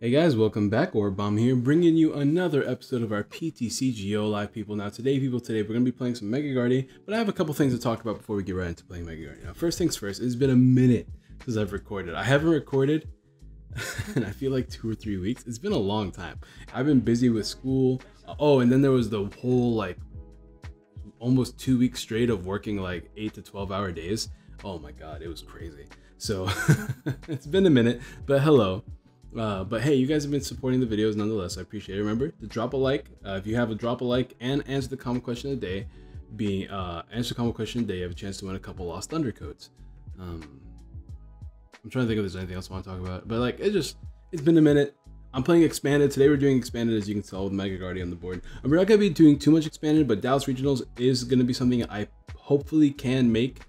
Hey guys, welcome back. Orbomb here, bringing you another episode of our PTCGO live, people. Now today we're going to be playing some Mega Guardy, but I have a couple things to talk about before we get right into playing Mega Guardy. Now first things first, it's been a minute since I've recorded. I haven't recorded and I feel like 2 or 3 weeks. It's been a long time. I've been busy with school. Oh, and then there was the whole like almost 2 weeks straight of working like 8 to 12-hour days. Oh my god, it was crazy. So it's been a minute, but hello. But hey, you guys have been supporting the videos nonetheless. I appreciate it. Remember to drop a like. If you have a drop a like and answer the comment question of the day, answer the comment question of the day, you have a chance to win a couple Lost Thunder codes. I'm trying to think if there's anything else I want to talk about, but like it's been a minute. I'm playing Expanded. Today we're doing Expanded, as you can tell, with Mega Guardy on the board. We're not going to be doing too much Expanded, but Dallas Regionals is going to be something I hopefully can make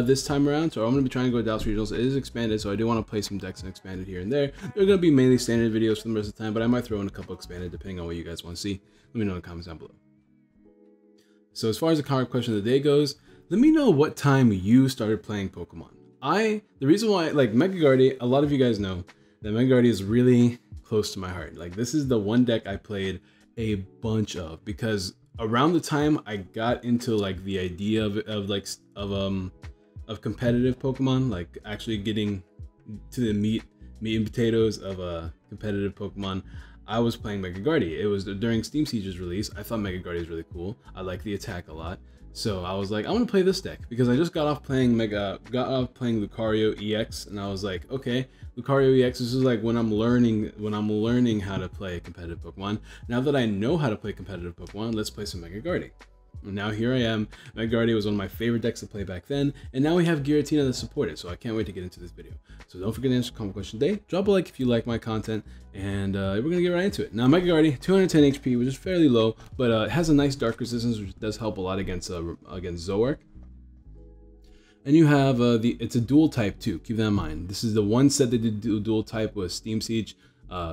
this time around. So I'm going to be trying to go to Dallas Regionals. It is Expanded, so I do want to play some decks in Expanded here and there. They're going to be mainly standard videos for the rest of the time, but I might throw in a couple Expanded depending on what you guys want to see. Let me know in the comments down below. So as far as the comment question of the day goes, let me know what time you started playing Pokemon. The reason why, like, Mega Guardy, a lot of you guys know that Mega Guardy is really close to my heart. Like, this is the one deck I played a bunch of, because around the time I got into like the idea of competitive Pokemon, like actually getting to the meat and potatoes of a competitive Pokemon, I was playing Mega Guardy. It was during Steam Siege's release. I thought Mega Guardy was really cool. I like the attack a lot. So I was like, I want to play this deck because I just got off playing Lucario EX, and I was like, okay, Lucario EX, this is like when I'm learning how to play competitive Pokemon. Now that I know how to play competitive Pokemon, let's play some Mega Guardy. And now here I am. Mega Guardy was one of my favorite decks to play back then, and now we have Giratina to support it, so I can't wait to get into this video. So don't forget to answer the comment question today, drop a like if you like my content, and we're gonna get right into it. Now Mega Guardy, 210 HP, which is fairly low, but it has a nice dark resistance, which does help a lot against Zoroark. And you have it's a dual type too, keep that in mind. This is the one set that did dual type was Steam Siege.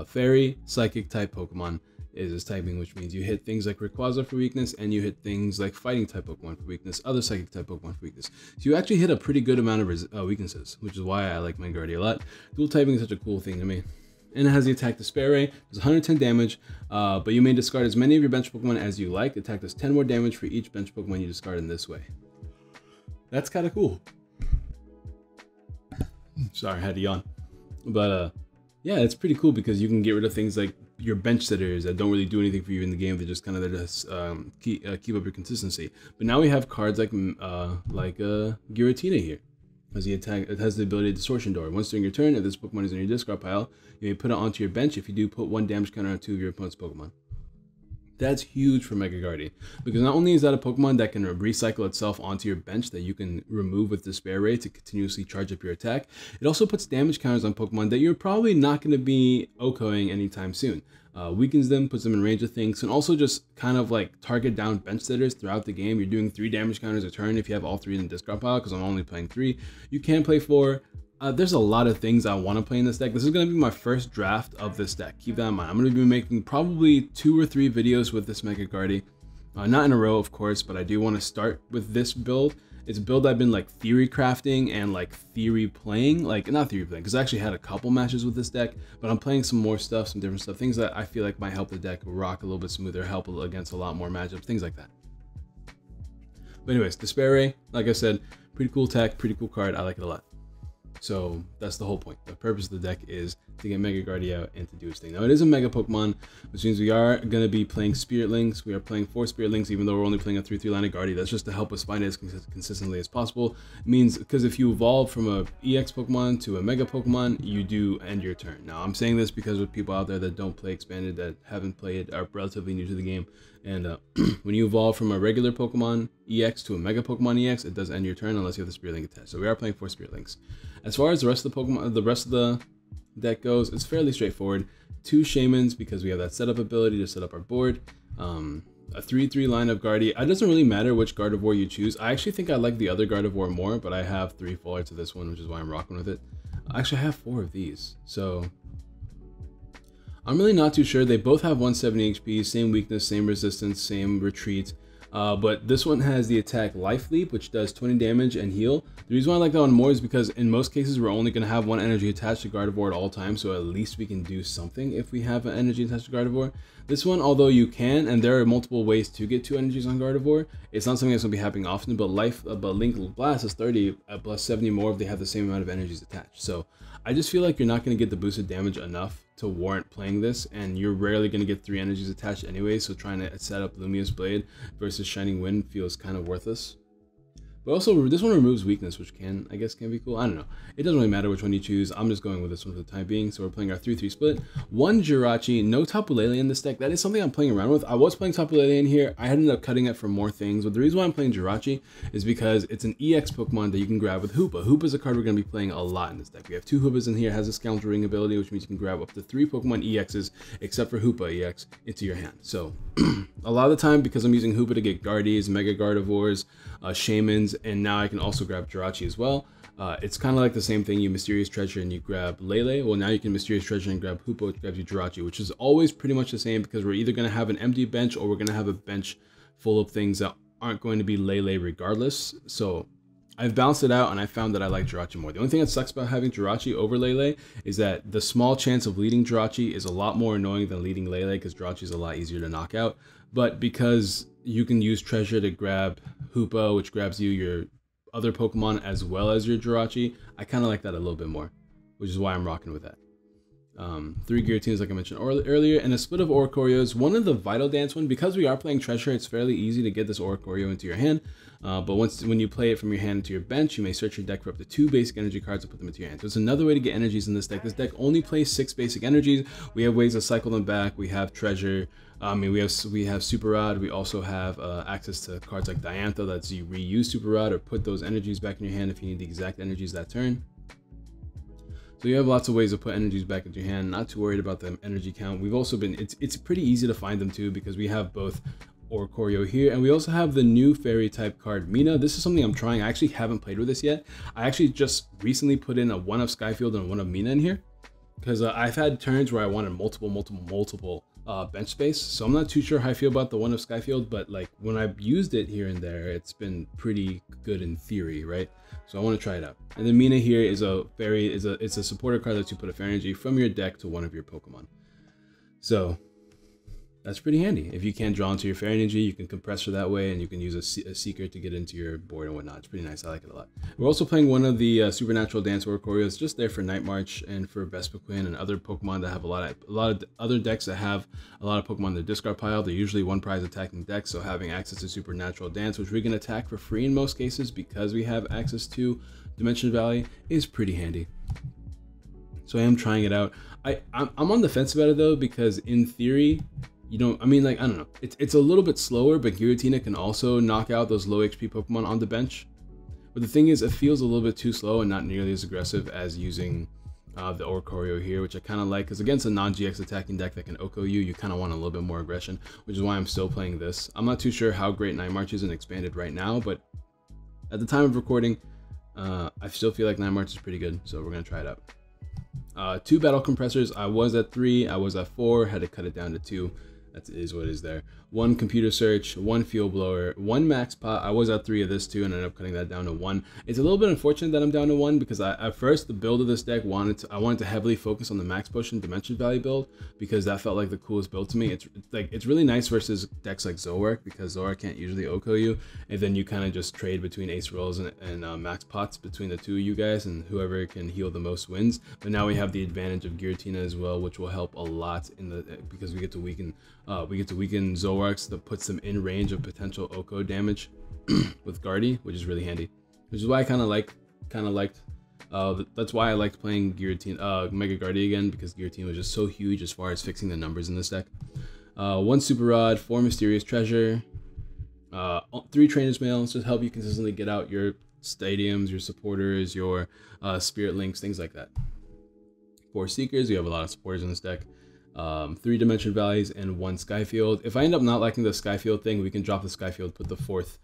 Fairy, Psychic type Pokemon is its typing, which means you hit things like Rayquaza for weakness, and you hit things like Fighting type Pokemon for weakness, other Psychic type Pokemon for weakness. So you actually hit a pretty good amount of weaknesses, which is why I like Mega Guardy a lot. Dual typing is such a cool thing to me. And it has the attack Despair Ray, does 110 damage, but you may discard as many of your bench Pokemon as you like. The attack does 10 more damage for each bench Pokemon you discard in this way. That's kind of cool. Sorry, I had to yawn. But yeah, it's pretty cool because you can get rid of things like your bench sitters that don't really do anything for you in the game. They're just kind of there to keep up your consistency. But now we have cards like Giratina here. It has the ability Distortion Door. Once during your turn, if this Pokemon is in your discard pile, you may put it onto your bench. If you do, put 1 damage counter on 2 of your opponent's Pokemon. That's huge for Mega Guardy, because not only is that a Pokemon that can recycle itself onto your bench that you can remove with Despair Ray to continuously charge up your attack, it also puts damage counters on Pokemon that you're probably not going to be OHKOing anytime soon. Weakens them, puts them in range of things, and also just kind of like target down bench sitters throughout the game. You're doing 3 damage counters a turn if you have all 3 in the discard pile, because I'm only playing 3. You can play 4. There's a lot of things I want to play in this deck. This is going to be my first draft of this deck. Keep that in mind. I'm going to be making probably 2 or 3 videos with this Mega Guardy. Not in a row, of course, but I do want to start with this build. It's a build I've been like theory crafting and like theory playing. Like, not theory playing, because I actually had a couple matches with this deck, but I'm playing some more stuff, some different stuff. Things that I feel like might help the deck rock a little bit smoother, help against a lot more matchups, things like that. But anyways, Despair Ray, like I said, pretty cool tech, pretty cool card. I like it a lot. So that's the whole point. The purpose of the deck is to get Mega Guardy out and to do its thing. Now it is a Mega Pokemon, which means we are going to be playing Spirit Links. We are playing 4 Spirit Links, even though we're only playing a 3/3 line of Guardy. That's just to help us find it as consistently as possible. It means, because if you evolve from a EX Pokemon to a Mega Pokemon, you do end your turn. Now I'm saying this because with people out there that don't play Expanded, that haven't played, are relatively new to the game. And when you evolve from a regular Pokemon EX to a Mega Pokemon EX, it does end your turn unless you have the Spirit Link attached. So we are playing 4 Spirit Links. As far as the rest of the deck goes, it's fairly straightforward. 2 Shamans, because we have that setup ability to set up our board. A 3/3 line of Guardy. It doesn't really matter which Gardevoir you choose. I actually think I like the other Gardevoir more, but I have 3 full arts of this one, which is why I'm rocking with it. Actually, I have 4 of these, so I'm really not too sure. They both have 170 HP, same weakness, same resistance, same retreat. But this one has the attack Life Leap, which does 20 damage and heal. The reason why I like that one more is because in most cases we're only going to have one energy attached to Gardevoir at all times, so at least we can do something if we have an energy attached to Gardevoir. This one, although you can, and there are multiple ways to get 2 energies on Gardevoir, it's not something that's going to be happening often, but Link Blast is 30 plus 70 more if they have the same amount of energies attached. So I just feel like you're not going to get the boosted damage enough to warrant playing this, and you're rarely going to get 3 energies attached anyway, so trying to set up Lumious Blade versus Shining Wind feels kind of worthless. But also, this one removes weakness, which I guess can be cool. I don't know. It doesn't really matter which one you choose. I'm just going with this one for the time being. So we're playing our 3-3 split. 1 Jirachi, no Tapu Lele in this deck. That is something I'm playing around with. I was playing Tapu Lele in here. I ended up cutting it for more things. But the reason why I'm playing Jirachi is because it's an EX Pokemon that you can grab with Hoopa. Hoopa is a card we're going to be playing a lot in this deck. We have 2 Hoopas in here. It has a Scoundrel Ring ability, which means you can grab up to 3 Pokemon EXs, except for Hoopa EX, into your hand. So a lot of the time, because I'm using Hoopa to get Guardies, Mega Gardevoirs, Shaymins, and now I can also grab Jirachi as well. It's kind of like the same thing. You Mysterious Treasure and you grab Lele. Well, now you can Mysterious Treasure and grab Hoopa, which grabs you Jirachi, which is always pretty much the same because we're either going to have an empty bench or we're going to have a bench full of things that aren't going to be Lele regardless. So I've balanced it out and I found that I like Jirachi more. The only thing that sucks about having Jirachi over Lele is that the small chance of leading Jirachi is a lot more annoying than leading Lele because Jirachi is a lot easier to knock out. But because you can use Treasure to grab Hoopa, which grabs you your other Pokemon as well as your Jirachi, I kind of like that a little bit more, which is why I'm rocking with that. 3 Giratina, like I mentioned earlier, and a split of Oricorios. One of the Vital Dance one, because we are playing Treasure, it's fairly easy to get this Oricorio into your hand. But when you play it from your hand to your bench, you may search your deck for up to 2 basic energy cards and put them into your hand. So it's another way to get energies in this deck. This deck only plays 6 basic energies. We have ways to cycle them back. We have Treasure. We have Super Rod. We also have access to cards like Diantha that lets you reuse Super Rod or put those energies back in your hand if you need the exact energies that turn. So you have lots of ways to put energies back into your hand. Not too worried about the energy count. We've also been, it's pretty easy to find them too because we have both Oricorio here, and we also have the new fairy type card Mina. This is something I'm trying. I actually haven't played with this yet. I actually just recently put in a 1 of Skyfield and 1 of Mina in here because I've had turns where I wanted multiple bench space, so I'm not too sure how I feel about the 1 of Skyfield, but like when I've used it here and there, it's been pretty good in theory, right? So I want to try it out. And then Mina here is it's a supporter card that you put a Fairy Energy from your deck to one of your Pokemon. So that's pretty handy. If you can't draw into your Fairy Energy, you can compress her that way, and you can use a Seeker to get into your board and whatnot. It's pretty nice. I like it a lot. We're also playing one of the Supernatural Dance Oricorios just there for Night March and for Vespiquen and other Pokemon that have a lot of other decks that have a lot of Pokemon in their discard pile. They're usually 1 prize attacking decks, so having access to Supernatural Dance, which we can attack for free in most cases because we have access to Dimension Valley, is pretty handy. So I am trying it out. I'm on the fence about it though, because in theory, I don't know. It's a little bit slower, but Giratina can also knock out those low HP Pokemon on the bench. But the thing is, it feels a little bit too slow and not nearly as aggressive as using the Oricorio here, which I kind of like, because against a non-GX attacking deck that can Oko you kind of want a little bit more aggression, which is why I'm still playing this. I'm not too sure how great Night March is in Expanded right now, but at the time of recording, I still feel like Night March is pretty good, so we're going to try it out. 2 Battle Compressors. I was at 3, I was at 4, had to cut it down to 2. That is what is there. 1 Computer Search, 1 Fuel Blower, 1 Max Pot. I was at 3 of this too and ended up cutting that down to 1. It's a little bit unfortunate that I'm down to 1 because at first the build of this deck I wanted to heavily focus on the Max Push and Dimension Valley build because that felt like the coolest build to me. It's really nice versus decks like Zoroark because Zoroark can't usually Oko you, and then you kind of just trade between Ace Rolls and Max Pots between the 2 of you guys, and whoever can heal the most wins. But now we have the advantage of Giratina as well, which will help a lot because we get to weaken Zoroarks that puts them in range of potential Oko damage with Guardy, which is really handy. Which is why I kind of liked. That's why I liked playing Giratina, Mega Guardy again, because Giratina was just so huge as far as fixing the numbers in this deck. 1 Super Rod, 4 Mysterious Treasure, 3 Trainer's Mail to help you consistently get out your stadiums, your supporters, your Spirit Links, things like that. 4 Seekers. We have a lot of supporters in this deck. 3 Dimension Valleys and 1 Skyfield. If I end up not liking the Skyfield thing, we can drop the Skyfield, put the 4th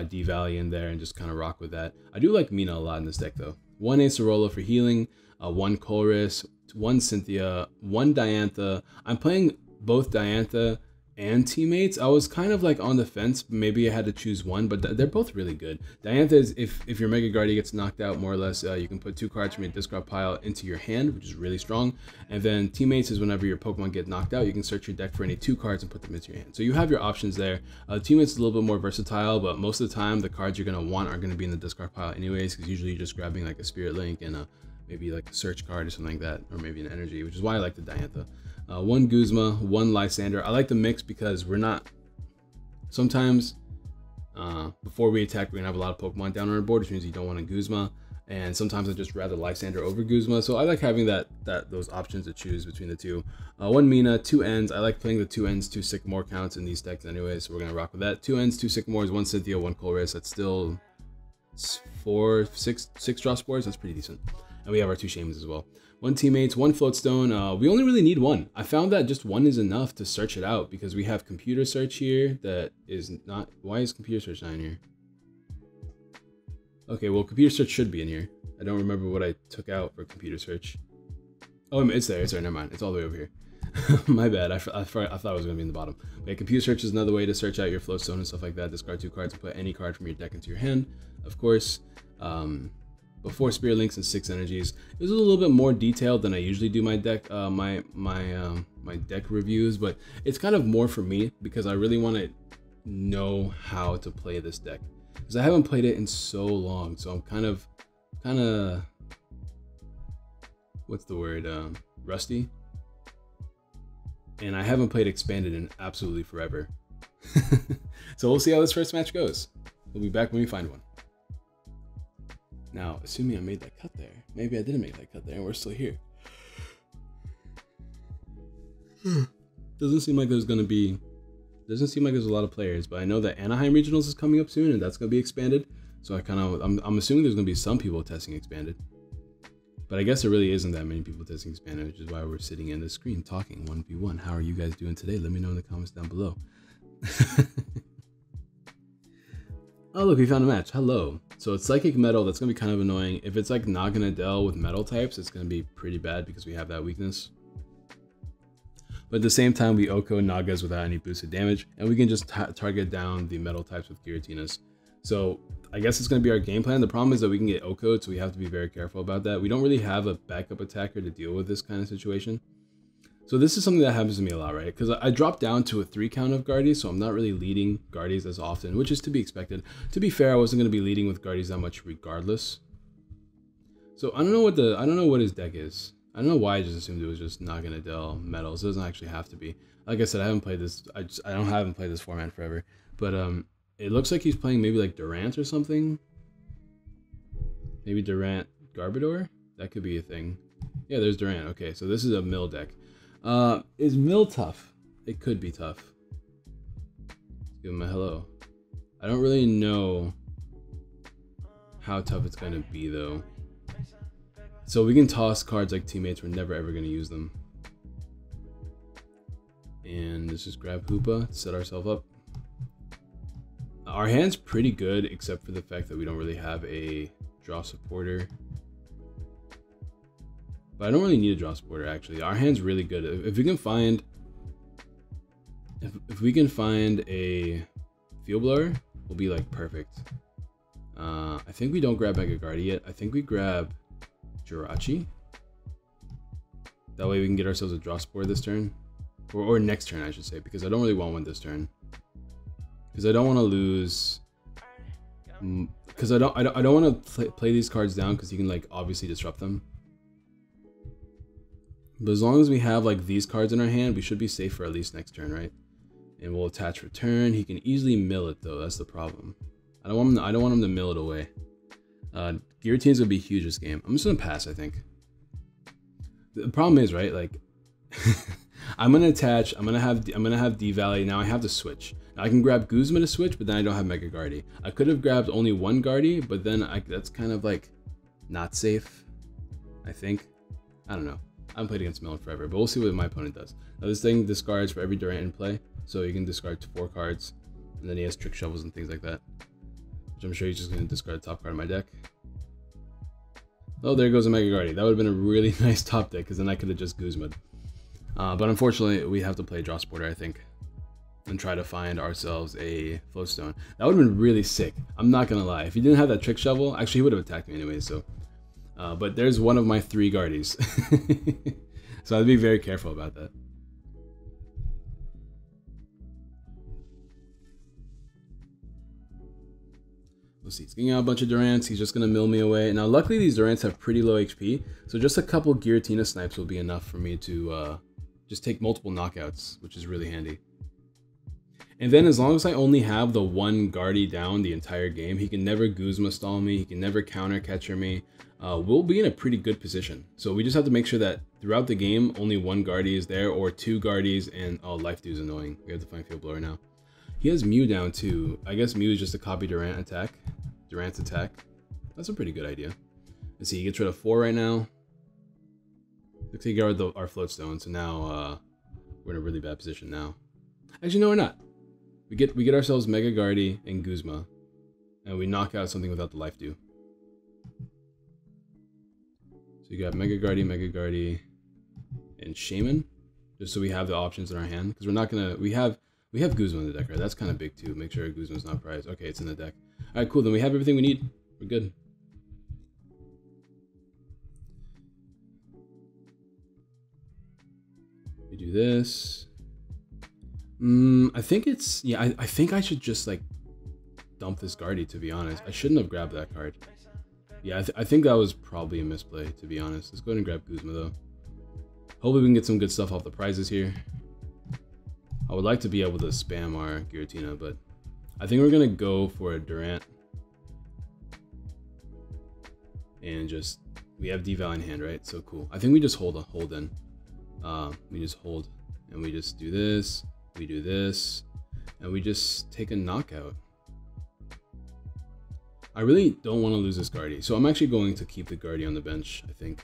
D Valley in there, and just kind of rock with that. I do like Mina a lot in this deck though. 1 Acerola for healing, 1 Colress, 1 Cynthia, 1 Diantha. I'm playing both Diantha and Teammates, I was kind of like on the fence. Maybe I had to choose one, but they're both really good. Diantha is if your Mega Guardian gets knocked out, more or less, you can put 2 cards from your discard pile into your hand, which is really strong. And then Teammates is whenever your Pokemon get knocked out, you can search your deck for any 2 cards and put them into your hand. So you have your options there. Teammates is a little bit more versatile, but most of the time the cards you're gonna want are gonna be in the discard pile anyways, because usually you're just grabbing like a Spirit Link and maybe like a search card or something like that, or maybe an energy, which is why I like the Diantha. 1 Guzma, 1 Lysander. I like the mix because we're not, sometimes before we attack, we're gonna have a lot of Pokemon down on our board, which means you don't want a Guzma. And sometimes I just rather Lysander over Guzma. So I like having those options to choose between the two. 1 Mina, 2 Ends. I like playing the 2 Ends, 2 Sycamore counts in these decks anyway, so we're gonna rock with that. 2 Ends, 2 Sycamores, 1 Cynthia, 1 Colress. That's still 6 draw spores. That's pretty decent. And we have our 2 Shames as well. 1 Teammates, 1 Floatstone. We only really need 1. I found that just 1 is enough to search it out because we have Computer Search here that is not... Why is Computer Search not in here? Okay, well, Computer Search should be in here. I don't remember what I took out for Computer Search. Oh, it's there, never mind. It's all the way over here. My bad, I thought it was going to be in the bottom. But yeah, Computer Search is another way to search out your Floatstone and stuff like that. Discard 2 cards and put any card from your deck into your hand. Of course, before Spirit Links and 6 energies. It was a little bit more detailed than I usually do my deck, my deck reviews, but it's kind of more for me because I really want to know how to play this deck because I haven't played it in so long. So I'm kind of, what's the word? Rusty. And I haven't played Expanded in absolutely forever. So we'll see how this first match goes. We'll be back when we find one. Now, assuming I made that cut there, maybe I didn't make that cut there and we're still here. Doesn't seem like there's a lot of players, but I know that Anaheim Regionals is coming up soon and that's going to be expanded. So I'm assuming there's going to be some people testing expanded. But I guess there really isn't that many people testing expanded, which is why we're sitting in the screen talking 1v1. How are you guys doing today? Let me know in the comments down below. Oh, look, we found a match. Hello. So it's Psychic Metal. That's going to be kind of annoying. If it's like Naganadel with metal types, it's going to be pretty bad because we have that weakness. But at the same time, we Oko Nagas without any boosted damage, and we can just target down the metal types with Giratinas. So I guess it's going to be our game plan. The problem is that we can get Oko'd, so we have to be very careful about that. We don't really have a backup attacker to deal with this kind of situation. So this is something that happens to me a lot, right? Because I dropped down to a 3 count of Guardies, so I'm not really leading Guardies as often, which is to be expected. To be fair, I wasn't going to be leading with Guardies that much regardless. So I don't know what his deck is. I don't know why I just assumed it was just Naganadel metals. It doesn't actually have to be. Like I said, I haven't played this. I haven't played this format forever. But it looks like he's playing maybe like Durant or something. Maybe Durant Garbodor. That could be a thing. Yeah, there's Durant. Okay, so this is a mill deck. Is mill tough? It could be tough. Let's give him a hello. I don't really know how tough it's gonna be though. So we can toss cards like Teammates. We're never ever gonna use them. And let's just grab Hoopa, set ourselves up. Our hand's pretty good, except for the fact that we don't really have a draw supporter. But I don't really need a draw supporter actually. Our hand's really good. If we can find, if we can find a Field Blower, we'll be like perfect. I think we don't grab Mega Guardi yet. I think we grab Jirachi. That way we can get ourselves a draw supporter this turn, or next turn I should say, because I don't really want one this turn. Because I don't want to lose. Because I don't want to play these cards down because you can like obviously disrupt them. But as long as we have like these cards in our hand, we should be safe for at least next turn, right? And we'll attach return. He can easily mill it though. That's the problem. I don't want him to mill it away. Guillotine's gonna be huge this game. I'm just gonna pass, I think. The problem is, right? Like, I'm gonna attach. I'm gonna have D-Valley. Now I have to switch. Now I can grab Guzma to switch, but then I don't have Mega Guardi. I could have grabbed only one Guardi, but then that's kind of like not safe. I think. I don't know. I haven't played against Mill in forever, but we'll see what my opponent does. Now this thing discards for every Durant in play, so you can discard 4 cards, and then he has Trick Shovels and things like that. Which I'm sure he's just gonna discard the top card of my deck. Oh, there goes a Mega Guardi. That would have been a really nice top deck, because then I could have just Guzma'd. But unfortunately, we have to play Draw Supporter, I think. and try to find ourselves a floatstone. That would have been really sick. I'm not gonna lie. If he didn't have that trick shovel, actually he would have attacked me anyway. So, but there's one of my 3 guardies, so I'd be very careful about that. Let's see, he's getting out a bunch of Durants. He's just gonna mill me away. Now, luckily these Durants have pretty low HP, so just a couple Giratina snipes will be enough for me to just take multiple knockouts, which is really handy. And then as long as I only have the 1 Guardy down the entire game, he can never Guzma stall me, he can never counter catcher me. We'll be in a pretty good position. So we just have to make sure that throughout the game, only 1 Guardy is there, or 2 Guardies, and oh, Life Dew's annoying. We have to find Field Blower now. He has Mew down too. I guess Mew is just a copy Durant's attack. That's a pretty good idea. Let's see, he gets rid of 4 right now. Looks like he got rid of our floatstone, so now we're in a really bad position now. Actually, no, we're not. We get ourselves Mega Guardy and Guzma, and we knock out something without the Life Dew. So you got Mega Guardy, and Shaman, just so we have the options in our hand, because we're not gonna. We have Guzma in the deck, right? That's kind of big too. Make sure Guzma's not prized. Okay, it's in the deck. All right, cool. Then we have everything we need. We're good. We do this. I think it's, yeah, I think I should just like dump this Guardy, to be honest. I shouldn't have grabbed that card. Yeah, I think that was probably a misplay, to be honest. Let's go ahead and grab Guzma though. Hopefully we can get some good stuff off the prizes here. I would like to be able to spam our Giratina, but I think we're gonna go for a Durant. And just, we have Deval in hand, right? So cool. I think we just hold in. We just hold, and we just do this. We do this, and we just take a knockout. I really don't want to lose this Guardy, so I'm actually going to keep the Guardy on the bench, I think.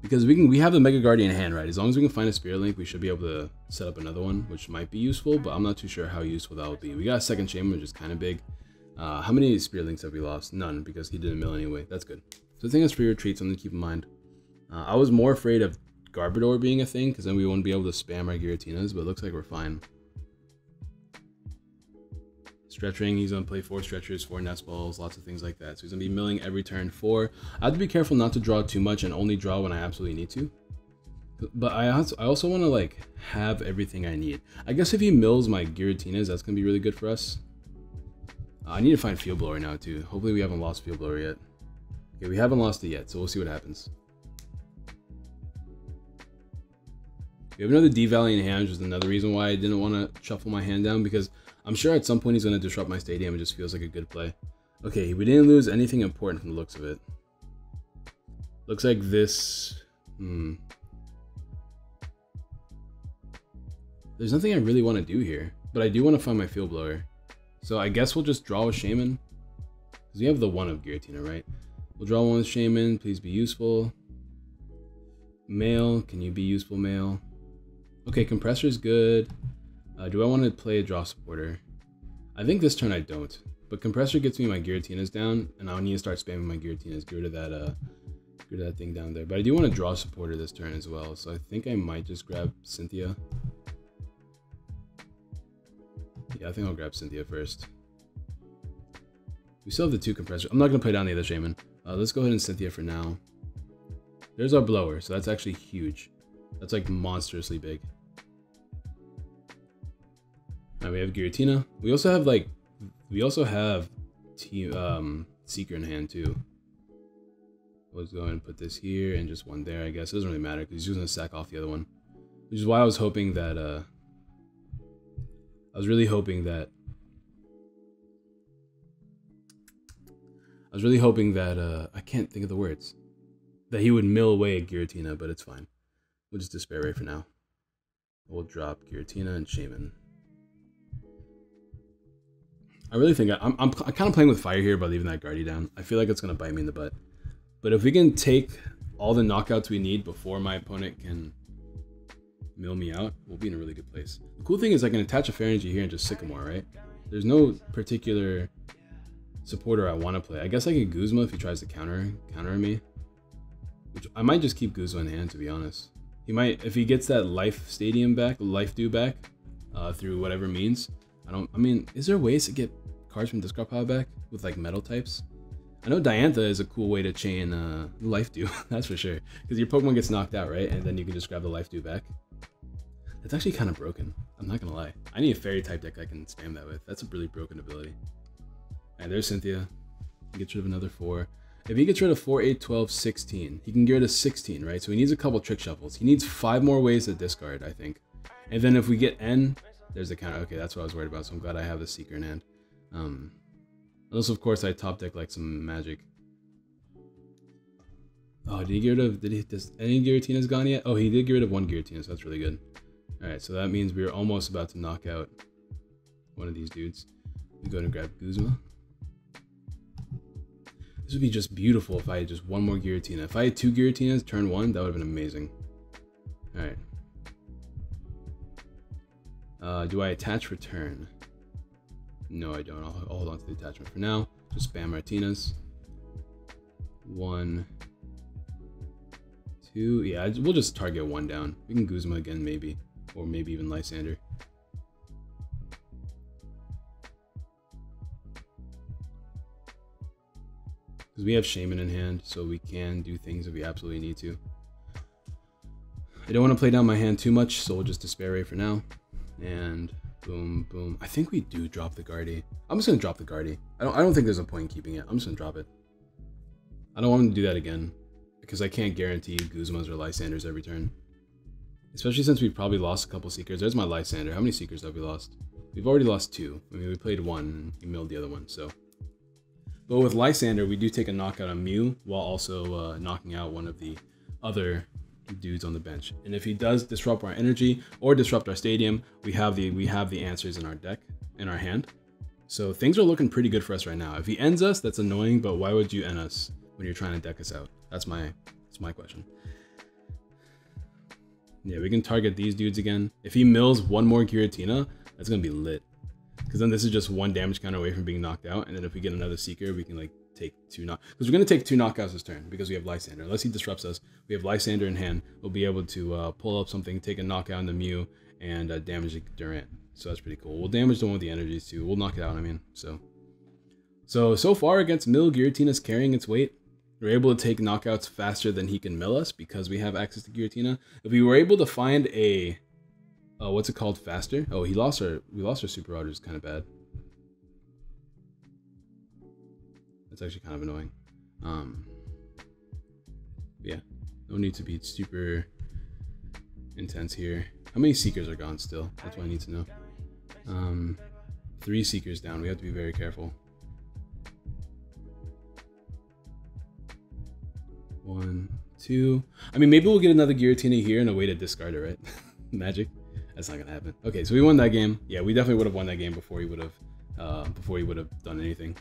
Because we have the Mega Guardy in hand, right? As long as we can find a Spirit Link, we should be able to set up another one, which might be useful, but I'm not too sure how useful that will be. We got a second Shaman, which is kind of big. How many Spirit Links have we lost? None, because he didn't mill anyway. That's good. So I think that's free retreat, something to keep in mind. I was more afraid of Garbodor being a thing, because then we wouldn't be able to spam our Giratinas, but it looks like we're fine. Stretch Ring, he's going to play 4 Stretchers, 4 Nest Balls, lots of things like that. So he's going to be milling every turn 4. I have to be careful not to draw too much and only draw when I absolutely need to. But I also want to like have everything I need. I guess if he mills my Giratinas, that's going to be really good for us. I need to find Field Blower now too. Hopefully we haven't lost Field Blower yet. Okay, we haven't lost it yet, so we'll see what happens. We have another D-Valley in hand, which is another reason why I didn't want to shuffle my hand down, because I'm sure at some point he's going to disrupt my stadium. It just feels like a good play. Okay, we didn't lose anything important from the looks of it. Looks like this... There's nothing I really want to do here, but I do want to find my Field Blower. So I guess we'll just draw a Shaman, because we have the 1 of Giratina, right? We'll draw 1 with Shaman. Please be useful. Mail, can you be useful, Mail? Okay, Compressor's good. Do I want to play a Draw Supporter? I think this turn I don't, but Compressor gets me my Giratinas down, and I'll need to start spamming my Giratinas. Get rid of that thing down there. But I do want to Draw Supporter this turn as well, so I think I might just grab Cynthia. Yeah, I think I'll grab Cynthia first. We still have the 2 Compressors. I'm not going to play down the other Shaman. Let's go ahead and Cynthia for now. There's our Blower, so that's actually huge. That's like monstrously big. Now we have Giratina. We also have Seeker in hand too. Let's go ahead and put this here and just 1 there, I guess. It doesn't really matter because he's just gonna sack off the other one. Which is why I was hoping that I was really hoping that I can't think of the words. That he would mill away a Giratina, but it's fine. We'll just Despair Ray for now. We'll drop Giratina and Shaman. I really think I'm kind of playing with fire here by leaving that Guardy down. I feel like it's going to bite me in the butt. But if we can take all the knockouts we need before my opponent can mill me out, we'll be in a really good place. The cool thing is I can attach a Fair Energy here and just Sycamore, right? There's no particular supporter I want to play. I guess I could Guzma if he tries to counter me. Which I might just keep Guzma in hand, to be honest. He might, if he gets that life stadium back, life due back, through whatever means. I mean, is there ways to get cards from discard pile back with like metal types? I know Diantha is a cool way to chain life due, that's for sure. Because your Pokemon gets knocked out, right? And then you can just grab the life due back. That's actually kind of broken. I'm not gonna lie. I need a fairy type deck I can spam that with. That's a really broken ability. Alright, there's Cynthia. He gets rid of another 4. If he gets rid of 4, 8, 12, 16, he can get rid of 16, right? So he needs a couple trick shuffles. He needs 5 more ways to discard, I think. And then if we get N, there's the counter. Okay, that's what I was worried about, so I'm glad I have the Seeker in hand. Unless, of course, I top deck like some magic. Oh, did he get rid of, does any Giratinas gone yet? Oh, he did get rid of 1 Giratina, so that's really good. Alright, so that means we're almost about to knock out one of these dudes. We go and grab Guzma. This would be just beautiful if I had just 1 more Giratina. If I had 2 Giratinas turn 1, that would have been amazing. Alright. Do I attach return? No, I don't. I'll hold on to the attachment for now. Just spam Martinez. 1, 2. Yeah, we'll just target 1 down. We can Guzma again, maybe. Or maybe even Lysander. Because we have Shaman in hand, so we can do things if we absolutely need to. I don't want to play down my hand too much, so we'll just Despair Ray for now. And boom, boom. I think we do drop the Guardy. I'm just going to drop the Guardy. I don't think there's a point in keeping it. I'm just going to drop it. I don't want him to do that again, because I can't guarantee Guzmas or Lysanders every turn. Especially since we've probably lost a couple Seekers. There's my Lysander. How many Seekers have we lost? We've already lost 2. I mean, we played 1 and he milled the other one, so. But with Lysander, we do take a knockout on Mew while also knocking out one of the other dudes on the bench. And if he does disrupt our energy or disrupt our stadium, we have the answers in our deck, in our hand. So things are looking pretty good for us right now. If he ends us, that's annoying, but why would you end us when you're trying to deck us out? That's my question. Yeah, we can target these dudes again. If he mills 1 more Giratina, that's gonna be lit. Because then this is just 1 damage counter away from being knocked out. And then if we get another Seeker, we can like take 2 knock. Because we're gonna take 2 knockouts this turn because we have Lysander. Unless he disrupts us, we have Lysander in hand. We'll be able to pull up something, take a knockout in the Mew, and damage the Durant. So that's pretty cool. We'll damage the one with the energies too. We'll knock it out, I mean. So far against Mill, Giratina's carrying its weight. We're able to take knockouts faster than he can mill us because we have access to Giratina. If we were able to find a what's it called, faster? Oh, we lost our Super Rogers, kind of bad. That's actually kind of annoying. Yeah, no need to be super intense here. How many Seekers are gone still? That's what I need to know. 3 Seekers down. We have to be very careful. 1, 2. I mean, maybe we'll get another Giratina here and a way to discard it, right? Magic. That's not gonna happen. Okay, so we won that game. Yeah, we definitely would have won that game before he would have done anything.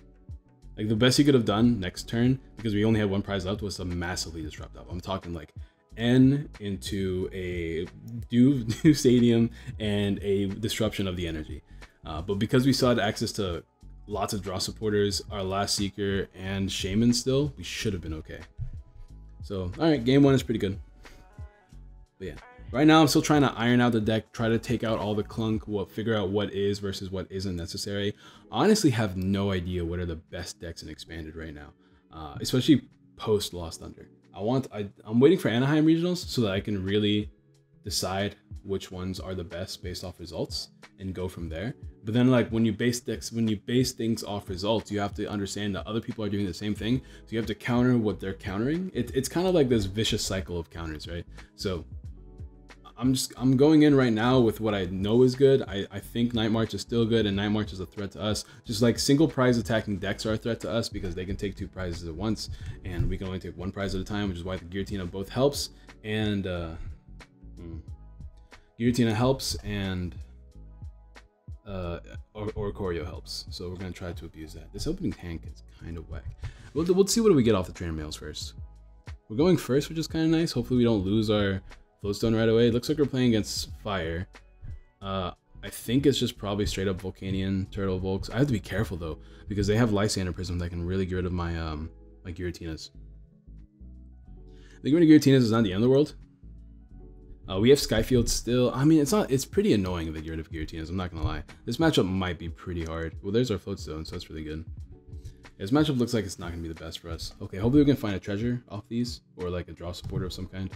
Like the best he could have done next turn, because we only had 1 prize left, was to massively disrupt up. I'm talking like N into a Dew Stadium and a disruption of the energy. But because we still had access to lots of draw supporters, our last Seeker, and Shaman still, we should have been okay. So, alright, game 1 is pretty good. But yeah, right now I'm still trying to iron out the deck, try to take out all the clunk, figure out what is versus what isn't necessary. I honestly have no idea what are the best decks in Expanded right now, especially post Lost Thunder. I'm waiting for Anaheim Regionals so that I can really decide which ones are the best based off results and go from there. But then like when you base things off results, you have to understand that other people are doing the same thing. So you have to counter what they're countering. It's kind of like this vicious cycle of counters, right? So I'm going in right now with what I know is good. I think Night March is still good and Night March is a threat to us. Just like single prize attacking decks are a threat to us because they can take 2 prizes at once and we can only take 1 prize at a time, which is why the Giratina both helps and Giratina helps and Oricorio helps. So we're gonna try to abuse that. This opening tank is kind of whack. We'll see what do we get off the trainer mails first. We're going first, which is kind of nice. Hopefully we don't lose our Floatstone right away. It looks like we're playing against fire. I think it's just probably straight up Volcanion Turtle Volks. I have to be careful though, because they have Lysander Prism that can really get rid of my my Giratinas. The getting rid of Giratinas is not the end of the world. We have Skyfield still. I mean, it's pretty annoying if they get rid of Girautinas, I'm not gonna lie. This matchup might be pretty hard. Well, there's our float zone, so that's really good. Yeah, this matchup looks like it's not gonna be the best for us. Okay, hopefully we can find a treasure off these, or like a draw supporter of some kind.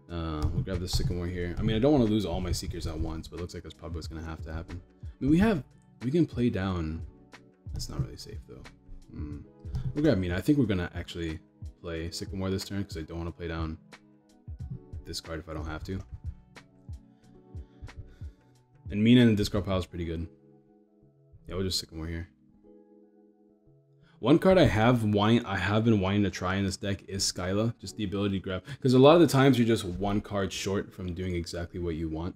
We'll grab the Sycamore here. I mean, I don't want to lose all my Seekers at once, but it looks like that's probably what's gonna have to happen. I mean, we can play down. That's not really safe though. We'll grab Mina. I think we're gonna actually play Sycamore this turn because I don't want to play down this card if I don't have to. And Mina in the discard pile is pretty good. Yeah, we'll just Sycamore here. One card I have been wanting to try in this deck is Skyla, just the ability to grab, because a lot of the times you're just one card short from doing exactly what you want.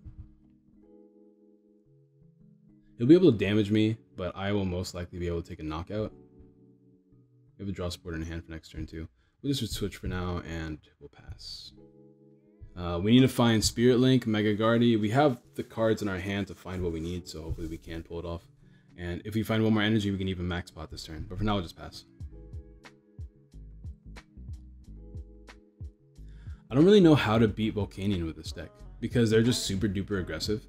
He'll be able to damage me, but I will most likely be able to take a knockout. We have a draw support in hand for next turn too. We'll just switch for now and we'll pass. We need to find Spirit Link, Mega Guardy. We have the cards in our hand to find what we need, so hopefully we can pull it off. And if we find one more energy, we can even max pot this turn. But for now, we'll just pass. I don't really know how to beat Volcanion with this deck, because they're just super duper aggressive.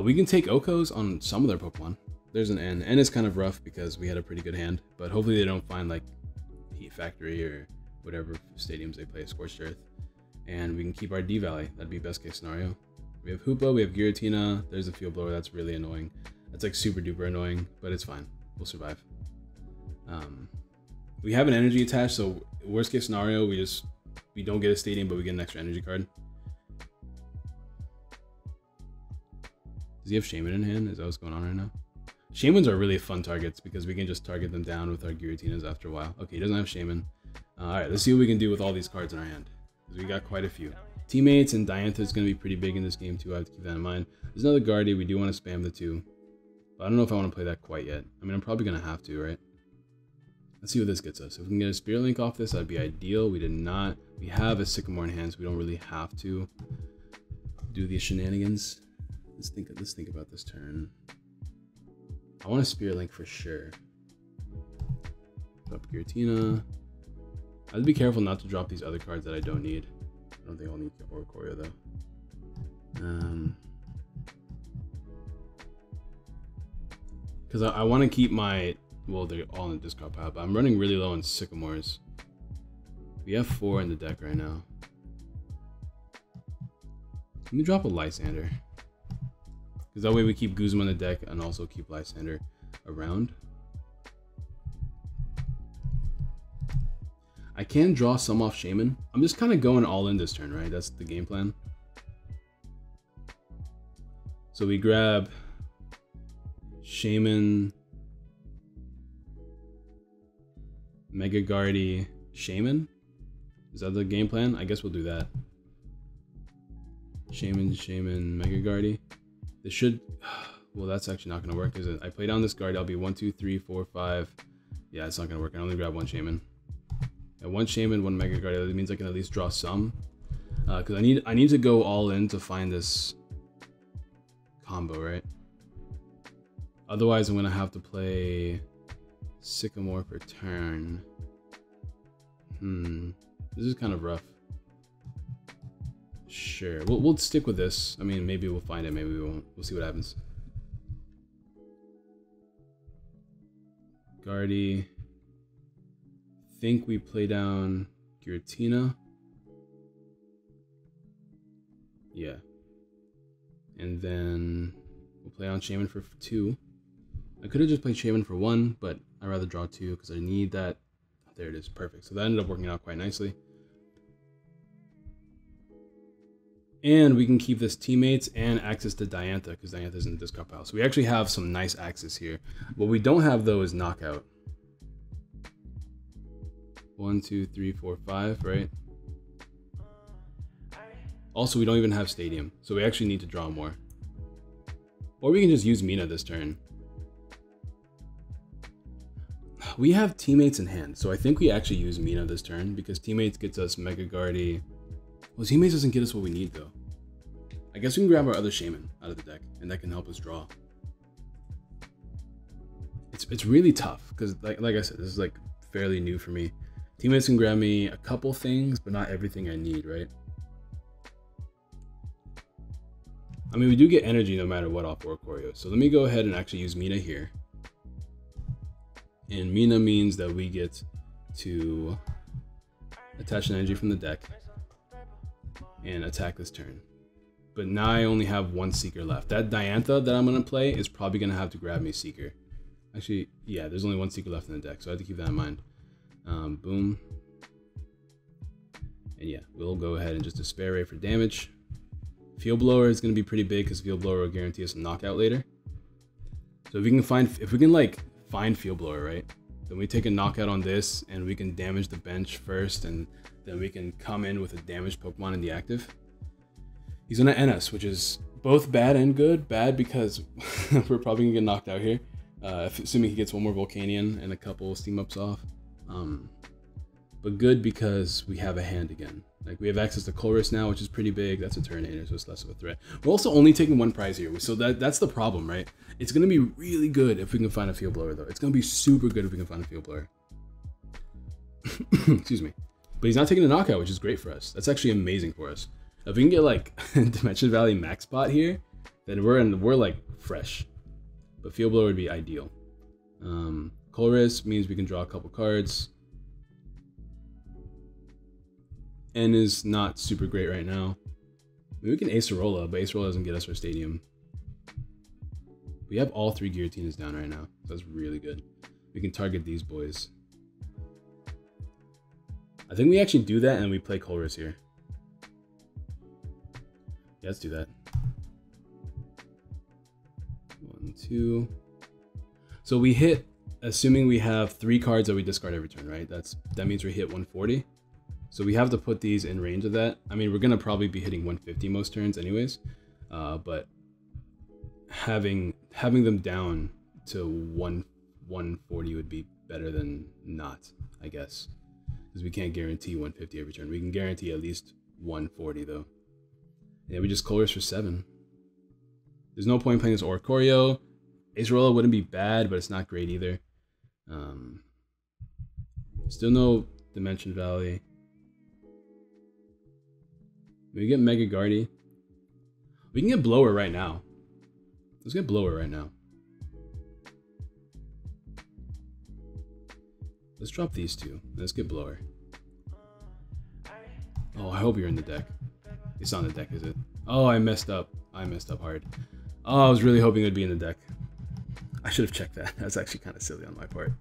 We can take Okos on some of their Pokemon. There's an N. N is kind of rough because we had a pretty good hand, but hopefully they don't find like Heat Factory or whatever stadiums they play, Scorched Earth. And we can keep our D-Valley. That'd be best case scenario. We have Hoopa, we have Giratina. There's a Field Blower, that's really annoying. That's like super duper annoying, but it's fine. We'll survive. We have an energy attached, so worst case scenario, we don't get a stadium, but we get an extra energy card. Does he have Shaman in hand? Is that what's going on right now? Shamans are really fun targets because we can just target them down with our Giratinas after a while. Okay, he doesn't have Shaman. Alright, let's see what we can do with all these cards in our hand, because we got quite a few. Teammates and Diantha is going to be pretty big in this game too. I have to keep that in mind. There's another Guardy. We do want to spam the two, but I don't know if I want to play that quite yet. I mean, I'm probably going to have to, right? Let's see what this gets us. If we can get a Spirit Link off this, that'd be ideal. We did not. We have a Sycamore in hand, so we don't really have to do these shenanigans. Let's think about this turn. I want a Spirit Link for sure. Drop Giratina. I have to be careful not to drop these other cards that I don't need. I don't think I'll need Oricorio though. Because I want to keep my, well, they're all in the discard pile, but I'm running really low on Sycamores. We have 4 in the deck right now. Let me drop a Lysander, because that way we keep Guzma in the deck and also keep Lysander around. I can draw some off Shaman. I'm just kind of going all in this turn, right? That's the game plan. So we grab Shaman, Mega Guardy, Shaman. Is that the game plan? I guess we'll do that. Shaman, Mega Guardy. This should, well, that's actually not going to work, is it? I play down this Guardy, I'll be 1, 2, 3, 4, 5. Yeah, it's not going to work. I only grab one Shaman. And one Shaman, one Mega Guardy. That means I can at least draw some. Because I need to go all in to find this combo, right? Otherwise, I'm going to have to play Sycamore per turn. This is kind of rough. Sure, we'll stick with this. I mean, maybe we'll find it, maybe we won't. We'll see what happens. Guardy. Think we play down Giratina. Yeah. And then we'll play on Shaman for 2. I could have just played Shaman for 1, but I'd rather draw 2 because I need that. There it is, perfect. So that ended up working out quite nicely. And we can keep this Teammates and access to Diantha, because Diantha's in the discard pile. So we actually have some nice access here. What we don't have though is Knockout. 1, 2, 3, 4, 5, right? Also, we don't even have Stadium, so we actually need to draw more. Or we can just use Mina this turn. We have Teammates in hand, so I think we actually use Mina this turn, because Teammates gets us Mega Guardy. Well, Teammates doesn't get us what we need though. I guess we can grab our other Shaman out of the deck, and that can help us draw. It's really tough, because like I said, this is like fairly new for me. Teammates can grab me a couple things, but not everything I need, right? I mean, we do get energy no matter what off Oricorio. So let me go ahead and actually use Mina here. And Mina means that we get to attach an energy from the deck and attack this turn. But now I only have one Seeker left. That Diantha that I'm going to play is probably going to have to grab me Seeker. Actually, yeah, there's only one Seeker left in the deck, so I have to keep that in mind. Boom. And yeah, we'll go ahead and just Despair Ray for damage. Field Blower is going to be pretty big because Field Blower will guarantee us a knockout later. So if we can like find Field Blower, right? Then we take a knockout on this and we can damage the bench first, and then we can come in with a damaged Pokemon in the active. He's gonna end us, which is both bad and good. Bad because we're probably gonna get knocked out here, assuming he gets one more Volcanion and a couple Steam Ups off. But good because we have a hand again. Like, we have access to Colress now, which is pretty big. That's a Turtonator, so it's less of a threat. We're also only taking one prize here, so that's the problem, right? It's gonna be really good if we can find a Field Blower, though. It's gonna be super good if we can find a Field Blower. Excuse me. But he's not taking a knockout, which is great for us. That's actually amazing for us. If we can get like Dimension Valley max spot here, then we're like fresh. But Field Blower would be ideal. Colress means we can draw a couple cards. N is not super great right now. Maybe we can Acerola, but Acerola doesn't get us our Stadium. We have all three Girautinas down right now, so that's really good. We can target these boys. I think we actually do that and we play Colress here. Yeah, let's do that. 1, 2. So we hit, assuming we have 3 cards that we discard every turn, right? That means we hit 140. So we have to put these in range of that. I mean, we're gonna probably be hitting 150 most turns anyways, but having them down to 140 would be better than not, I guess, because we can't guarantee 150 every turn. We can guarantee at least 140 though. Yeah, we just Colress for 7. There's no point playing this Oricorio. Acerola wouldn't be bad, but it's not great either. Still no Dimension Valley. We get Mega Guardy. We can get Blower right now. Let's get Blower right now. Let's drop these two. Let's get Blower. Oh, I hope you're in the deck. It's not in the deck, is it? Oh, I messed up. I messed up hard. Oh, I was really hoping it would be in the deck. I should have checked that. That's actually kind of silly on my part.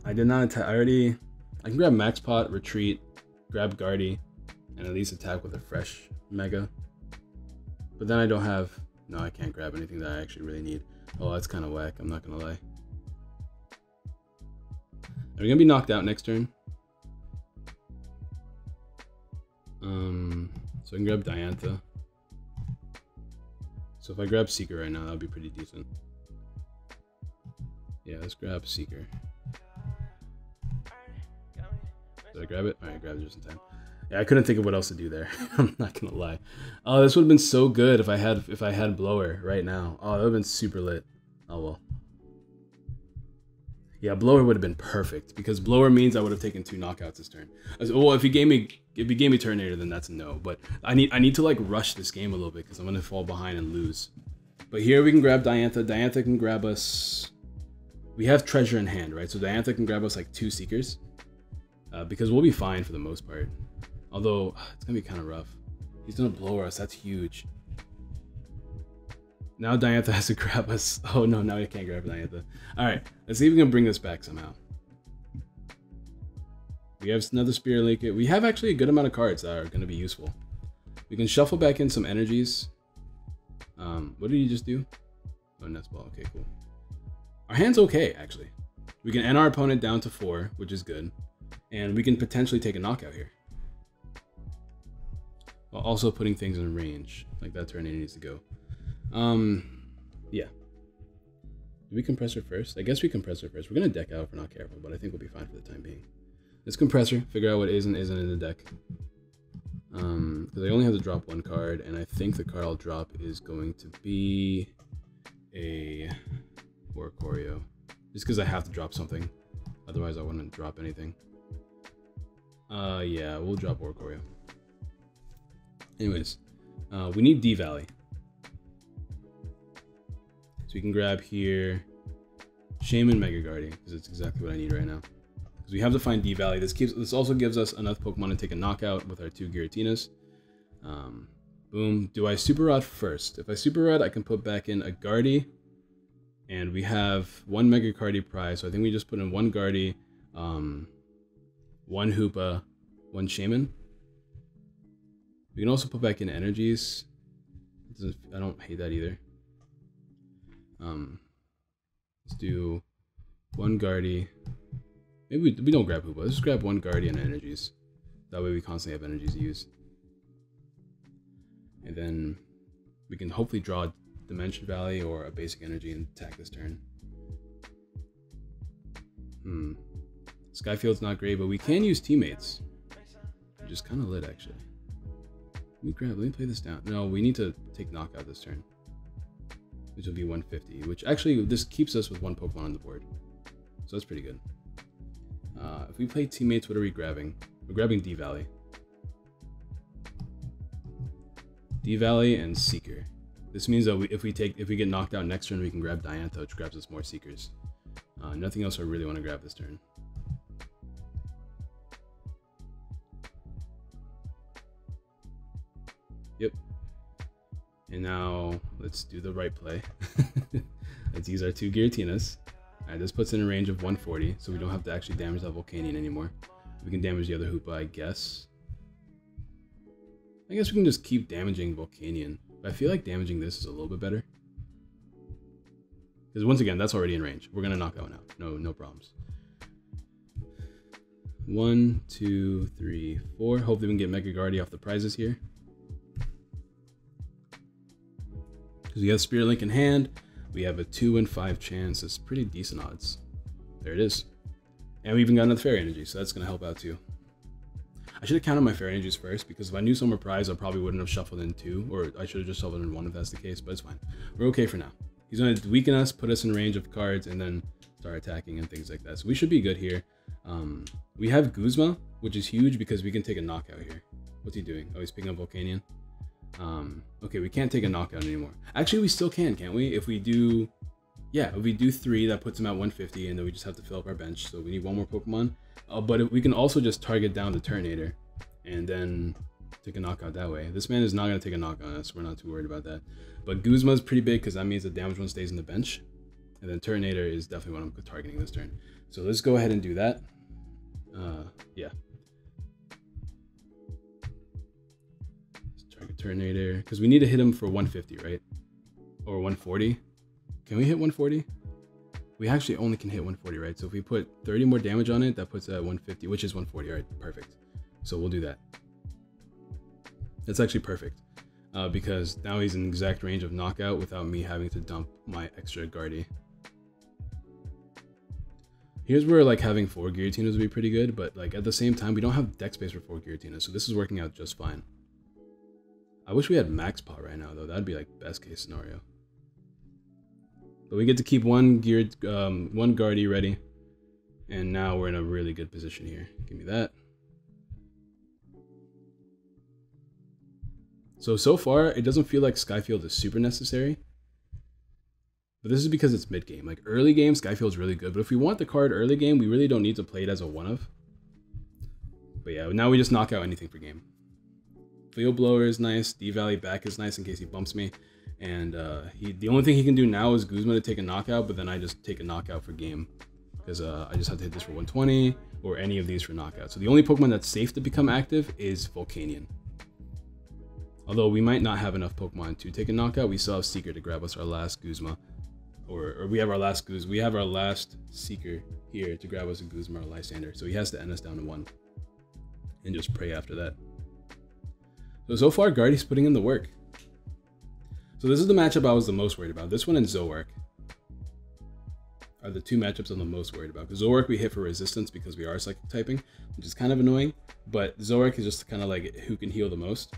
I did not attack. I can grab Max Pot, retreat, grab Guardy, and at least attack with a fresh Mega. But then I don't have... No, I can't grab anything that I actually really need. Oh, that's kind of whack. I'm not going to lie. Are we going to be knocked out next turn? So I can grab Diantha. So if I grab Seeker right now, that would be pretty decent. Yeah, let's grab Seeker. Did I grab it? Alright, grab it just in time. Yeah, I couldn't think of what else to do there. I'm not gonna lie. Oh, this would have been so good if I had Blower right now. Oh, that would have been super lit. Oh well. Yeah, Blower would have been perfect because Blower means I would have taken 2 knockouts this turn. Well, if he gave me Turtonator, then that's a no. But I need to like rush this game a little bit because I'm gonna fall behind and lose. But here we can grab Diantha. Diantha can grab us. We have Treasure in hand, right? So Diantha can grab us like 2 Seekers, because we'll be fine for the most part. Although it's gonna be kind of rough. He's gonna Blower us. That's huge. Now Diantha has to grab us. Oh no, now we can't grab Diantha. Alright, let's see if we can bring this back somehow. We have another Spirit Lake. We have actually a good amount of cards that are going to be useful. We can shuffle back in some energies. What did you just do? Oh, Nets Ball. Okay, cool. Our hand's okay, actually. We can end our opponent down to 4, which is good. And we can potentially take a knockout here. While also putting things in range. Like that Turtonator needs to go. Yeah. Do we Compressor first? I guess we Compressor first. We're going to deck out if we're not careful, but I think we'll be fine for the time being. Let's Compressor, figure out what is and isn't in the deck. Because I only have to drop 1 card, and I think the card I'll drop is going to be a Oricorio. Just because I have to drop something. Otherwise I wouldn't drop anything. Yeah, we'll drop Oricorio. Anyways, we need D-Valley. So we can grab here Shaman Mega Guardian, because it's exactly what I need right now. Because we have to find D-Valley. This also gives us enough Pokemon to take a knockout with our 2 Giratinas. Boom. Do I Super Rod first? If I Super Rod, I can put back in a Guardy. And we have 1 Mega Cardi prize. So I think we just put in 1 Guardy, 1 Hoopa, 1 Shaman. We can also put back in energies. I don't hate that either. Let's do 1 Guardy. Maybe we don't grab Hoopa. Let's just grab 1 Guardy and energies. That way we constantly have energies to use. And then we can hopefully draw a Dimension Valley or a basic energy and attack this turn. Skyfield's not great, but we can use teammates. Which is kind of lit, actually. Let me play this down. No, we need to take knockout this turn. Which will be 150, which actually, this keeps us with 1 Pokemon on the board. So that's pretty good. If we play teammates, what are we grabbing? We're grabbing D-Valley. D-Valley and Seeker. This means that if we get knocked out next turn, we can grab Diantha, which grabs us more Seekers. Nothing else I really want to grab this turn. Yep. And now let's do the right play. Let's use our 2 Giratinas. Alright, this puts in a range of 140, so we don't have to actually damage that Volcanion anymore. We can damage the other Hoopa, I guess. I guess we can just keep damaging Volcanion. But I feel like damaging this is a little bit better. Because once again, that's already in range. We're going to knock that one out. No problems. 1, 2, 3, 4. Hopefully we can get Mega Guardy off the prizes here. Because we have Spirit Link in hand. We have a 2 in 5 chance. It's pretty decent odds. There it is. And we even got another Fairy Energy, so that's going to help out too. I should have counted my Fairy Energies first, because if I knew some were prized, I probably wouldn't have shuffled in 2, or I should have just shuffled in 1 if that's the case, but it's fine. We're okay for now. He's going to weaken us, put us in range of cards, and then start attacking and things like that. So we should be good here. We have Guzma, which is huge because we can take a knockout here. What's he doing? Oh, he's picking up Volcanion. Okay, we can't take a knockout anymore. Actually, we still can, can't we? If we do, yeah, if we do 3, that puts him at 150, and then we just have to fill up our bench. So we need 1 more Pokemon. But if we can also just target down the Turtonator and then take a knockout that way. This man is not going to take a knockout on us. We're not too worried about that. But Guzma is pretty big because that means the damage one stays in the bench. And then Turtonator is definitely what I'm targeting this turn. So let's go ahead and do that. Yeah. Let's target Turtonator because we need to hit him for 150, right? Or 140. Can we hit 140? We actually only can hit 140, right? So if we put 30 more damage on it, that puts it at 150, which is 140. All right, perfect. So we'll do that. That's actually perfect because now he's in exact range of knockout without me having to dump my extra Guardy. Here's where like having 4 Giratinas would be pretty good, but like at the same time, we don't have deck space for 4 Giratinas, so this is working out just fine. I wish we had Max Pot right now though. That'd be like best case scenario. But we get to keep one Guardy ready, and now we're in a really good position here. Give me that. So far, it doesn't feel like Skyfield is super necessary. But this is because it's mid-game. Like, early game, Skyfield's really good. But if we want the card early game, we really don't need to play it as a one-of. But yeah, now we just knock out anything for game. Field Blower is nice. D-Valley back is nice in case he bumps me. And the only thing he can do now is Guzma to take a knockout, but then I just take a knockout for game. Because I just have to hit this for 120, or any of these for knockout. So the only Pokemon that's safe to become active is Volcanion. Although we might not have enough Pokemon to take a knockout, we still have Seeker to grab us our last Guzma. Or we have our last We have our last Seeker here to grab us a Guzma or Lysander. So he has to end us down to 1. And just pray after that. So far, Guardy's putting in the work. So this is the matchup I was the most worried about. This one and Zoroark are the 2 matchups I'm the most worried about. Because Zoroark we hit for resistance because we are psychic typing, which is kind of annoying. But Zoroark is just kind of like who can heal the most.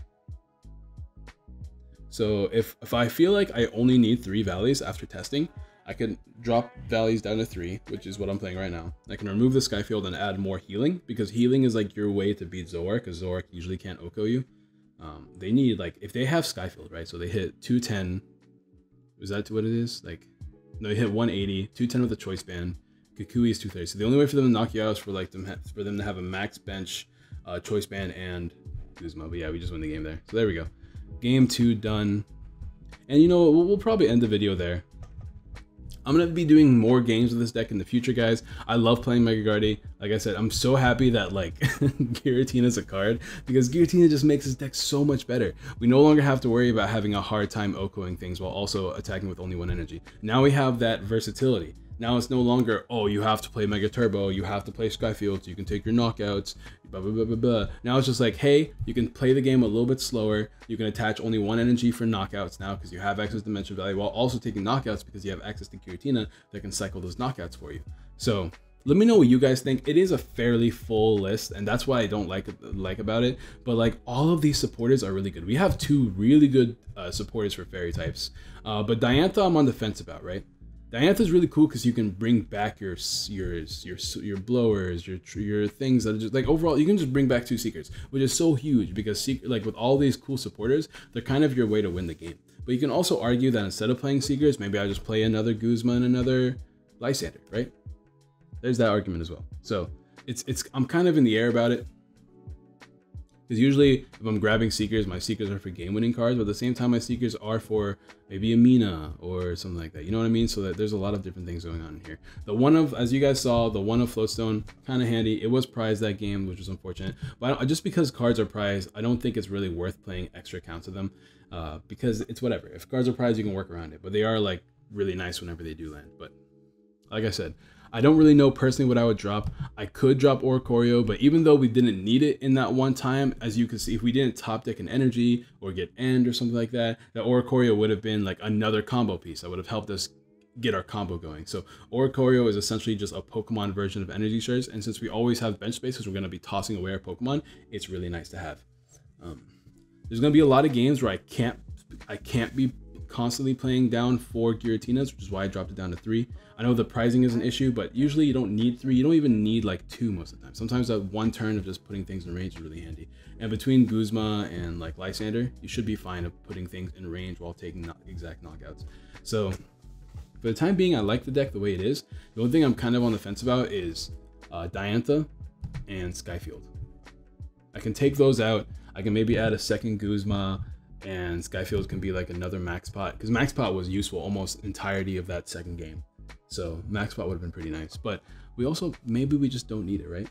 So if I feel like I only need 3 valleys after testing, I can drop valleys down to 3, which is what I'm playing right now. I can remove the Skyfield and add more healing, because healing is like your way to beat Zoroark, because Zoroark usually can't OHKO you. They need, like, if they have Skyfield, right? So they hit 210. Is that what it is? Like, No, you hit 180, 210 with a choice band. Kukui is 230. So the only way for them to knock you out is for like for them to have a max bench, choice band, and Guzma. But yeah, we just win the game there. So there we go. Game 2 done. And you know what? We'll probably end the video there. I'm going to be doing more games with this deck in the future, guys. I love playing Mega Guardy. Like I said, I'm so happy that like Giratina is a card, because Giratina just makes this deck so much better. We no longer have to worry about having a hard time Okoing things while also attacking with only 1 energy. Now we have that versatility. Now it's no longer, oh, you have to play Mega Turbo, you have to play Skyfield so you can take your knockouts, blah, blah, blah, blah, blah. Now it's just like, hey, you can play the game a little bit slower. You can attach only 1 energy for knockouts now because you have access to Dimension Valley, while also taking knockouts because you have access to Giratina that can cycle those knockouts for you. So let me know what you guys think. It is a fairly full list, and that's why I don't like about it. But like, all of these supporters are really good. We have 2 really good supporters for fairy types. But Diantha I'm on the fence about, right? Diantha is really cool because you can bring back your blowers, your things that are just like, overall you can just bring back 2 Seekers, which is so huge because like with all these cool supporters, they're kind of your way to win the game. But you can also argue that instead of playing Seekers, maybe I just play another Guzma and another Lysander, right? There's that argument as well. So I'm kind of in the air about it. Because usually if I'm grabbing Seekers, my Seekers are for game-winning cards, but at the same time my Seekers are for maybe a Mina or something like that. You know what I mean? So that there's a lot of different things going on here. The one of, as you guys saw, the one of Floatstone, kind of handy. It was prized that game, which was unfortunate. But just because cards are prized, I don't think it's really worth playing extra counts of them, because it's whatever. If cards are prized, you can work around it. But they are like really nice whenever they do land. But like I said, I don't really know personally what I would drop. I could drop Oricorio, but even though we didn't need it in that one time, as you can see, if we didn't top deck an energy or get end or something like that, that Oricorio would have been like another combo piece that would have helped us get our combo going. So Oricorio is essentially just a Pokemon version of Energy Shards, and since we always have bench space because we're going to be tossing away our Pokemon, it's really nice to have. There's going to be a lot of games where I can't be constantly playing down 4 Giratinas, which is why I dropped it down to 3. I know the pricing is an issue, but usually you don't need 3. You don't even need like 2 most of the time. Sometimes that 1 turn of just putting things in range is really handy. And between Guzma and like Lysander, you should be fine of putting things in range while taking exact knockouts. So for the time being, I like the deck the way it is. The only thing I'm kind of on the fence about is Diantha and Skyfield. I can take those out. I can maybe add a second Guzma, and Skyfield can be like another Max Pot, because Max Pot was useful almost entirety of that second game. So Max Pot would have been pretty nice, but we also, maybe we just don't need it, right?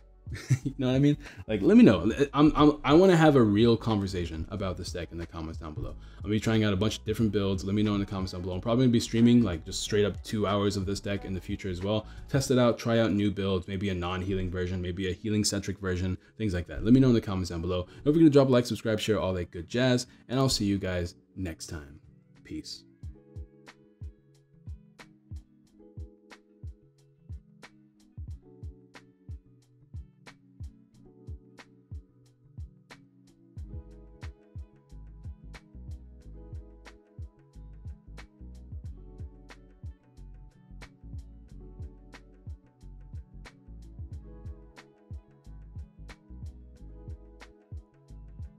You know what I mean? Like, let me know. I want to have a real conversation about this deck in the comments down below. I'll be trying out a bunch of different builds. Let me know in the comments down below. I'm probably gonna be streaming like just straight up 2 hours of this deck in the future as well. Test it out, try out new builds, maybe a non-healing version, maybe a healing centric version, things like that. Let me know in the comments down below. Don't forget to drop a like, subscribe, share, all that good jazz, and I'll see you guys next time. Peace.